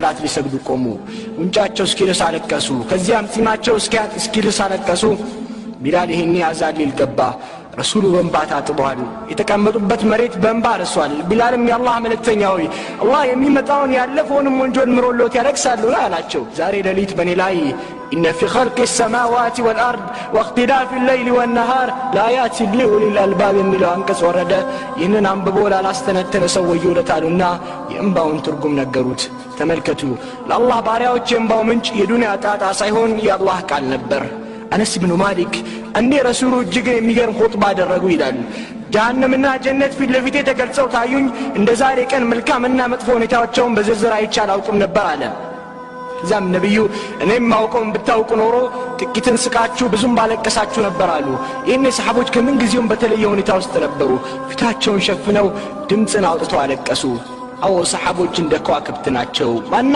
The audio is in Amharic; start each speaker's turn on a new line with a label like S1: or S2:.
S1: ለሰላት ሊሰግዱ ቆሙ ጉንጫቸው እስኪልስ አለቀሱ ከዚያም ጺማቸው እስኪልስ አለቀሱ ቢላል ይሄን ያዛል ይልገባ ረሱሉ በእንባ ታጥበዋል የተቀመጡበት መሬት በእንባ ረሷል ቢላልም ያላህ መልእክተኛ ሆይ አላህ የሚመጣውን ያለፈውንም ወንጀል ምሮሎት ያለቅሳሉ አላቸው ዛሬ ሌሊት በኔ ላይ إن في خلق السماوات والأرض واختلاف الليل والنهار لآيات لأولي الألباب የሚለው አንቀጽ ወረደ ይህንን አንብቦ ላላስተነተነ ሰው ወዮለታሉና የእንባውን ትርጉም ነገሩት ተመልከቱ ለአላህ ባሪያዎች የእንባው ምንጭ የዱንያ ጣጣ ሳይሆን የአላህ ቃል ነበር አነስ ኢብኑ ማሊክ እንዴ ረሱሉ እጅግ የሚገርም ኹጥባ አደረጉ ይላል ጀሃነምና ጀነት ፊት ለፊት ተገልጸው ታዩኝ እንደ ዛሬ ቀን መልካምና መጥፎ ሁኔታዎችን በዝርዝር አይቻል አውቅም ነበር አለ ዛም ነብዩ እኔም ማውቀውን ብታውቁ ኖሮ ጥቂትን ስቃችሁ ብዙም ባለቀሳችሁ ነበር አሉ ይህን ሰሃቦች ከምን ጊዜውም በተለየ ሁኔታ ውስጥ ነበሩ ፊታቸውን ሸፍነው ድምጽን አውጥተው አለቀሱ አው ሰሃቦች እንደ ከዋክብት ናቸው